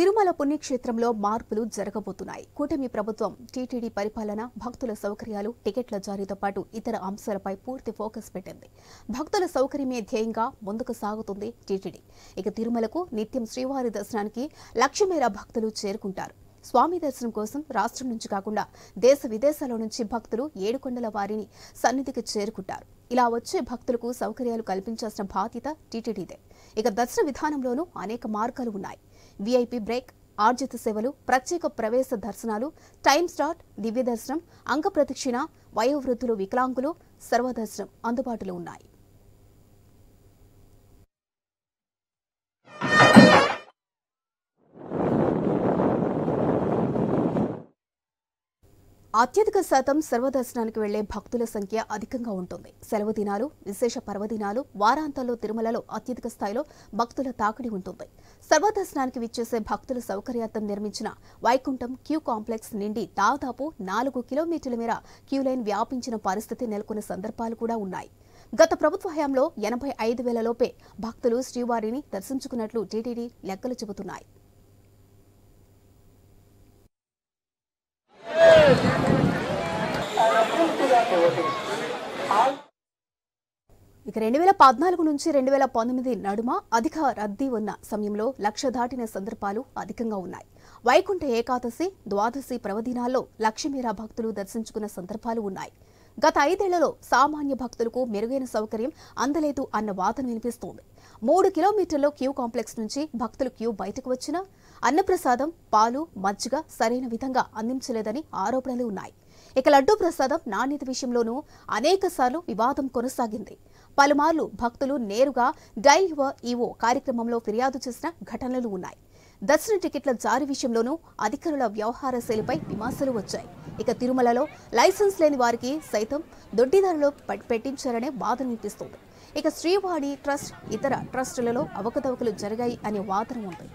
తిరుమల పుణ్యక్షేత్రంలో మార్పులు జరగబోతున్నాయి. కూటమి ప్రభుత్వం టీటీడీ పరిపాలన, భక్తుల సౌకర్యాలు, టికెట్ల జారీతో పాటు ఇతర అంశాలపై పూర్తి ఫోకస్ పెట్టింది. భక్తుల సౌకర్యమే ధ్యేయంగా ముందుకు సాగుతుంది టీటీడీ. ఇక తిరుమలకు నిత్యం శ్రీవారి దర్శనానికి 1,00,000 మేర భక్తులు చేరుకుంటారు. స్వామి దర్శనం కోసం రాష్ట్రం నుంచి కాకుండా దేశ విదేశాల నుంచి భక్తులు ఏడుకొండల వారిని సన్నిధికి చేరుకుంటారు. ఇలా వచ్చే భక్తులకు సౌకర్యాలు కల్పించాల్సిన బాధ్యత టీటీడీదే. ఇక దర్శన విధానంలోనూ అనేక మార్గాలు ఉన్నాయి. వీఐపీ బ్రేక్, ఆర్జిత సేవలు, ప్రత్యేక ప్రవేశ దర్శనాలు, టైమ్ స్లాట్, దివ్య దర్శనం, అంగ ప్రదక్షిణ, వయోవృద్ధులు, వికలాంగులు, సర్వదర్శనం అందుబాటులో ఉన్నాయి. అత్యధిక శాతం సర్వదర్శనానికి వెళ్లే భక్తుల సంఖ్య అధికంగా ఉంటుంది. సెలవు దినాలు, విశేష పర్వదినాలు, వారాంతాల్లో తిరుమలలో అత్యధిక స్థాయిలో భక్తుల తాకిడి ఉంటుంది. సర్వదర్శనానికి విచ్చేసే భక్తుల సౌకర్యార్థం నిర్మించిన వైకుంఠం క్యూ కాంప్లెక్స్ నిండి దాదాపు 4 కిలోమీటర్ల మేర క్యూ లైన్ వ్యాపించిన పరిస్థితి నెలకొన్న సందర్భాలు కూడా ఉన్నాయి. గత ప్రభుత్వ హయాంలో 85,000 లోపే భక్తులు శ్రీవారిని దర్శించుకున్నట్లు టీటీడీ లెక్కలు చెబుతున్నాయి. ఇక 2014 నుంచి 2019 నడుమ అధిక రద్దీ ఉన్న సమయంలో 1,00,000 దాటిన సందర్భాలు అధికంగా ఉన్నాయి. వైకుంఠ ఏకాదశి, ద్వాదశి పర్వదినాల్లో 1,00,000 మేర భక్తులు దర్శించుకున్న సందర్భాలు ఉన్నాయి. గత 5 ఏళ్లలో సామాన్య భక్తులకు మెరుగైన సౌకర్యం అందలేదు అన్న వాదన వినిపిస్తోంది. 3 కిలోమీటర్ల క్యూ కాంప్లెక్స్ నుంచి భక్తులు క్యూ బయటకు వచ్చినా అన్నప్రసాదం, పాలు, మజ్జిగ సరైన విధంగా అందించలేదని ఆరోపణలు ఉన్నాయి. ఇక లడ్డూ ప్రసాదం నాణ్యత విషయంలోనూ అనేకసార్లు వివాదం కొనసాగింది. పలుమార్లు భక్తులు నేరుగా డైల్ యువర్ ఈవో కార్యక్రమంలో ఫిర్యాదు చేసిన ఘటనలు ఉన్నాయి. దర్శన టికెట్ల జారీ విషయంలోనూ అధికారుల వ్యవహార శైలిపై విమర్శలు వచ్చాయి. ఇక తిరుమలలో లైసెన్స్ లేని వారికి సైతం దొడ్డిదారులు పెట్టించారనే వాదన వినిపిస్తోంది. ఇక శ్రీవాణి ట్రస్ట్, ఇతర ట్రస్టులలో అవకతవకలు జరిగాయి అనే వాదన ఉంది.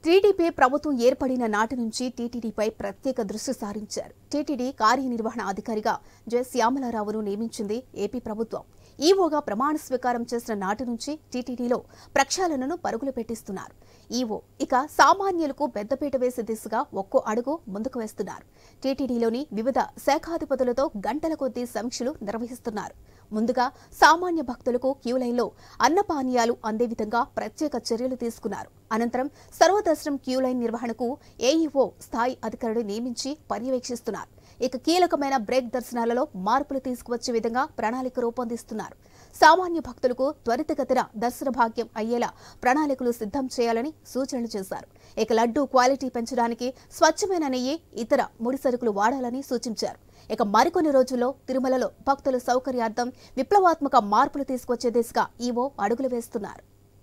టీడీపీ ప్రభుత్వం ఏర్పడిన నాటి నుంచి టీటీడీపై ప్రత్యేక దృష్టి సారించారు. టీటీడీ కార్యనిర్వహణ అధికారిగా జె శ్యామలారావును నియమించింది ఏపీ ప్రభుత్వం. ఈవోగా ప్రమాణ స్వీకారం చేసిన నాటి నుంచి టీటీడీలో ప్రక్షాళనను పరుగులు పెట్టిస్తున్నారు. ఈవో ఇక సామాన్యులకు పెద్దపీట వేసే దిశగా ఒక్కో అడుగు ముందుకు వేస్తున్నారు. టీటీడీలోని వివిధ శాఖాధిపతులతో గంటల కొద్దీ సమీక్షలు నిర్వహిస్తున్నారు. ముందుగా సామాన్య భక్తులకు క్యూ లైన్లో అన్నపానీయాలు అందే విధంగా ప్రత్యేక చర్యలు తీసుకున్నారు. అనంతరం సర్వదర్శనం క్యూ లైన్ నిర్వహణకు ఏఈఓ స్థాయి అధికారులు నియమించి పర్యవేక్షిస్తున్నారు. ఇక కీలకమైన బ్రేక్ దర్శనాలలో మార్పులు తీసుకువచ్చే విధంగా ప్రణాళిక రూపొందిస్తున్నారు. సామాన్య భక్తులకు త్వరితగతిన దర్శన భాగ్యం అయ్యేలా ప్రణాళికలు సిద్ధం చేయాలని సూచనలు చేశారు. ఇక లడ్డూ క్వాలిటీ పెంచడానికి స్వచ్ఛమైన నెయ్యి, ఇతర ముడి సరుకులు వాడాలని సూచించారు. ఇక మరికొన్ని రోజుల్లో తిరుమలలో భక్తుల సౌకర్యార్థం విప్లవాత్మక మార్పులు తీసుకొచ్చే దిశగా ఈవో అడుగులు వేస్తున్నారు.